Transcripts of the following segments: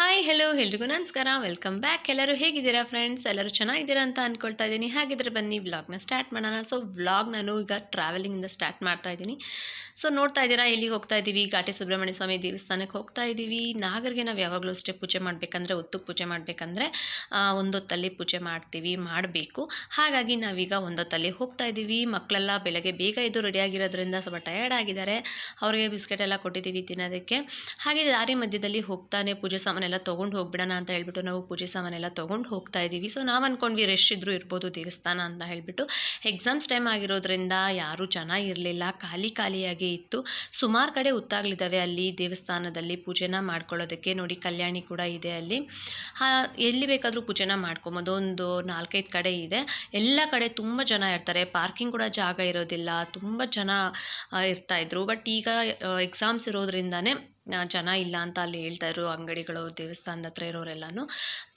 Hi hello ಎಲ್ರಿಗೂ ನಮಸ್ಕಾರ. Welcome back. ಎಲ್ಲರೂ ಹೇಗಿದ್ದೀರಾ ಫ್ರೆಂಡ್ಸ್? ಎಲ್ಲರೂ ಚೆನ್ನಾಗಿದ್ದೀರಾ ಅಂತ ಅಂದ್ಕೊಳ್ತಾ ಇದ್ದೀನಿ. ಹಾಗಿದ್ರೆ ಬನ್ನಿ ವ್ಲಾಗ್ನ ಸ್ಟಾರ್ಟ್ ಮಾಡೋಣ. ಸೊ ವ್ಲಾಗ್ ನಾನು ಈಗ ಟ್ರಾವೆಲಿಂಗಿಂದ ಸ್ಟಾರ್ಟ್ ಮಾಡ್ತಾ ಇದ್ದೀನಿ. ಸೊ ನೋಡ್ತಾ ಇದ್ದೀರಾ ಎಲ್ಲಿಗೆ ಹೋಗ್ತಾ ಇದ್ದೀವಿ? ಘಾಟಿ ಸುಬ್ರಹ್ಮಣ್ಯ ಸ್ವಾಮಿ ದೇವಸ್ಥಾನಕ್ಕೆ ಹೋಗ್ತಾ ಇದ್ದೀವಿ. ನಾಗರಿಗೆ ನಾವು ಯಾವಾಗಲೂ ಅಷ್ಟೇ ಪೂಜೆ ಮಾಡಬೇಕಂದ್ರೆ, ಹೊತ್ತಕ್ಕೆ ಪೂಜೆ ಮಾಡಬೇಕಂದ್ರೆ ಒಂದೊತ್ತಲ್ಲಿ ಪೂಜೆ ಮಾಡಬೇಕು. ಹಾಗಾಗಿ ನಾವೀಗ ಒಂದೊತ್ತಲ್ಲಿ ಹೋಗ್ತಾ ಇದ್ದೀವಿ. ಮಕ್ಕಳೆಲ್ಲ ಬೆಳಗ್ಗೆ ಬೇಗ ಎದ್ದು ರೆಡಿಯಾಗಿರೋದ್ರಿಂದ ಸ್ವಲ್ಪ ಟಯರ್ಡ್ ಆಗಿದ್ದಾರೆ. ಅವರಿಗೆ ಬಿಸ್ಕೆಟ್ ಎಲ್ಲ ಕೊಟ್ಟಿದ್ದೀವಿ ತಿನ್ನೋದಕ್ಕೆ. ಹಾಗೆ ದಾರಿ ಮಧ್ಯದಲ್ಲಿ ಹೋಗ್ತಾನೆ ಪೂಜೆ ಸಾಮಾನೆಲ್ಲ ತೊಗೊಂಡು ಹೋಗ್ಬಿಡೋಣ ಅಂತ ಹೇಳ್ಬಿಟ್ಟು ನಾವು ಪೂಜೆ ಸಾಮಾನೆಲ್ಲ ತೊಗೊಂಡು ಹೋಗ್ತಾ ಇದ್ದೀವಿ. ಸೊ ನಾವು ಅಂದ್ಕೊಂಡ್ವಿ ರಶ್ ಇದ್ರೂ ಇರ್ಬೋದು ದೇವಸ್ಥಾನ ಅಂತ ಹೇಳ್ಬಿಟ್ಟು. ಎಕ್ಸಾಮ್ಸ್ ಟೈಮ್ ಆಗಿರೋದ್ರಿಂದ ಯಾರೂ ಜನ ಇರಲಿಲ್ಲ, ಖಾಲಿಯಾಗೇ ಇತ್ತು. ಸುಮಾರು ಕಡೆ ಹುತ್ತಾಗಳಿದ್ದಾವೆ ಅಲ್ಲಿ ದೇವಸ್ಥಾನದಲ್ಲಿ ಪೂಜೆನ ಮಾಡ್ಕೊಳ್ಳೋದಕ್ಕೆ. ನೋಡಿ ಕಲ್ಯಾಣಿ ಕೂಡ ಇದೆ ಅಲ್ಲಿ. ಎಲ್ಲಿ ಬೇಕಾದರೂ ಪೂಜೆನ ಮಾಡ್ಕೊಬೋದು. ಒಂದು 4-5 ಕಡೆ ಇದೆ. ಎಲ್ಲ ಕಡೆ ತುಂಬ ಜನ ಇರ್ತಾರೆ. ಪಾರ್ಕಿಂಗ್ ಕೂಡ ಜಾಗ ಇರೋದಿಲ್ಲ. ತುಂಬ ಜನ ಇರ್ತಾಯಿದ್ರು. ಬಟ್ ಈಗ ಎಕ್ಸಾಮ್ಸ್ ಇರೋದ್ರಿಂದನೇ ಜನ ಇಲ್ಲ ಅಂತ ಅಲ್ಲಿ ಹೇಳ್ತಾಯಿದ್ರು. ಅಂಗಡಿಗಳು ದೇವಸ್ಥಾನದ ಹತ್ರ ಇರೋರೆಲ್ಲನೂ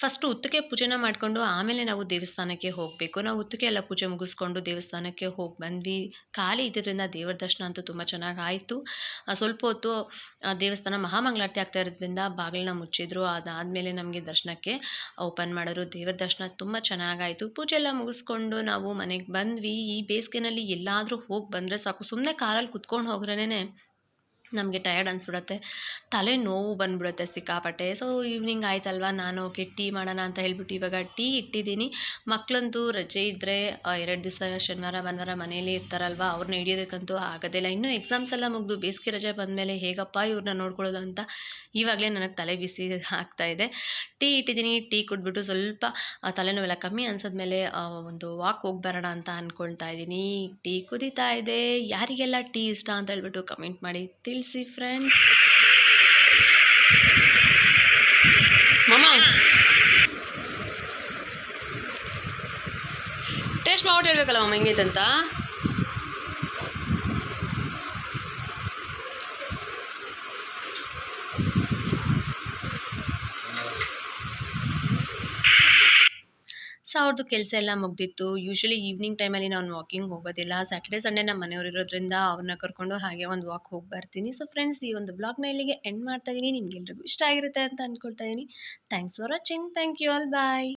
ಫಸ್ಟು ಉತ್ತಕ್ಕೆ ಪೂಜೆನ ಮಾಡಿಕೊಂಡು ಆಮೇಲೆ ನಾವು ದೇವಸ್ಥಾನಕ್ಕೆ ಹೋಗಬೇಕು. ನಾವು ಉತ್ತಕ್ಕೆ ಎಲ್ಲ ಪೂಜೆ ಮುಗಿಸ್ಕೊಂಡು ದೇವಸ್ಥಾನಕ್ಕೆ ಹೋಗಿ ಬಂದ್ವಿ. ಖಾಲಿ ಇದ್ದಿದ್ದರಿಂದ ದೇವರ ದರ್ಶನ ಅಂತೂ ತುಂಬ ಚೆನ್ನಾಗಾಯಿತು. ಸ್ವಲ್ಪ ಹೊತ್ತು ದೇವಸ್ಥಾನ ಮಹಾಮಂಗಳಾರತಿ ಆಗ್ತಾ ಇರೋದ್ರಿಂದ ಬಾಗಿಲನ್ನ ಮುಚ್ಚಿದ್ರು. ಅದಾದಮೇಲೆ ನಮಗೆ ದರ್ಶನಕ್ಕೆ ಓಪನ್ ಮಾಡಿದ್ರು. ದೇವರ ದರ್ಶನ ತುಂಬ ಚೆನ್ನಾಗಾಯಿತು. ಪೂಜೆ ಎಲ್ಲ ಮುಗಿಸ್ಕೊಂಡು ನಾವು ಮನೆಗೆ ಬಂದ್ವಿ. ಈ ಬೇಸಿಗೆನಲ್ಲಿ ಎಲ್ಲಾದರೂ ಹೋಗಿ ಬಂದರೆ ಸಾಕು, ಸುಮ್ಮನೆ ಕಾರಲ್ಲಿ ಕುತ್ಕೊಂಡು ಹೋಗ್ರೇ ನಮಗೆ ಟಯರ್ಡ್ ಅನಿಸ್ಬಿಡುತ್ತೆ, ತಲೆ ನೋವು ಬಂದುಬಿಡುತ್ತೆ ಸಿಕ್ಕಾಪಟ್ಟೆ. ಸೊ ಈವ್ನಿಂಗ್ ಆಯ್ತಲ್ವ, ನಾನು ಓಕೆ ಟೀ ಮಾಡೋಣ ಅಂತ ಹೇಳ್ಬಿಟ್ಟು ಇವಾಗ ಟೀ ಇಟ್ಟಿದ್ದೀನಿ. ಮಕ್ಕಳಂತೂ ರಜೆ ಇದ್ದರೆ 2 ದಿವಸ ಶನಿವಾರ ಭಾನುವಾರ ಮನೇಲಿ ಇರ್ತಾರಲ್ವ, ಅವ್ರನ್ನ ಹಿಡಿಯೋದಕ್ಕಂತೂ ಆಗೋದಿಲ್ಲ. ಇನ್ನೂ ಎಕ್ಸಾಮ್ಸ್ ಎಲ್ಲ ಮುಗಿದು ಬೇಸಿಗೆ ರಜೆ ಬಂದಮೇಲೆ ಹೇಗಪ್ಪ ಇವ್ರನ್ನ ನೋಡ್ಕೊಳ್ಳೋದು ಅಂತ ಇವಾಗಲೇ ನನಗೆ ತಲೆ ಬಿಸಿ ಆಗ್ತಾಯಿದೆ. ಟೀ ಇಟ್ಟಿದ್ದೀನಿ. ಟೀ ಕುಡಿದ್ಬಿಟ್ಟು ಸ್ವಲ್ಪ ತಲೆನೋವೆಲ್ಲ ಕಮ್ಮಿ ಅನ್ಸಿದ್ಮೇಲೆ ಒಂದು ವಾಕ್ ಹೋಗಿ ಬರೋಣ ಅಂತ ಅಂದ್ಕೊಳ್ತಾ ಇದ್ದೀನಿ. ಟೀ ಕುದೀತಾ ಇದೆ. ಯಾರಿಗೆಲ್ಲ ಟೀ ಇಷ್ಟ ಅಂತ ಹೇಳ್ಬಿಟ್ಟು ಕಮೆಂಟ್ ಮಾಡಿ ತಿಳಿಸಿ ಫ್ರೆಂಡ್ಸ್. ಮಾಮ ಟೇಸ್ಟ್ ಮಾಡ್ಬಿಟ್ಟು ಹೇಳ್ಬೇಕಲ್ಲ ಮಾಮ ಹೆಂಗೈತೆ ಅಂತ. ಸೊ ಅವ್ರದ್ದು ಕೆಲಸ ಎಲ್ಲ ಮುಗ್ದಿತ್ತು. ಯೂಶ್ವಲಿ ಈವ್ನಿಂಗ್ ಟೈಮಲ್ಲಿ ನಾನು ವಾಕಿಂಗ್ ಹೋಗೋದಿಲ್ಲ. ಸ್ಯಾಟರ್ಡೆ ಸಂಡೇ ನಮ್ಮ ಮನೆಯವರು ಇರೋದ್ರಿಂದ ಅವ್ರನ್ನ ಕರ್ಕೊಂಡು ಹಾಗೆ ಒಂದು ವಾಕ್ ಹೋಗಿ ಬರ್ತೀನಿ. ಸೊ ಫ್ರೆಂಡ್ಸ್, ಈ ಒಂದು ಬ್ಲಾಗ್ನ ಇಲ್ಲಿಗೆ ಎಂಡ್ ಮಾಡ್ತಾ ಇದ್ದೀನಿ. ನಿಮ್ಗೆಲ್ರಿಗೂ ಇಷ್ಟ ಆಗಿರುತ್ತೆ ಅಂತ ಅಂದ್ಕೊಳ್ತಾ ಇದ್ದೀನಿ. Thanks for watching. Thank you all. Bye.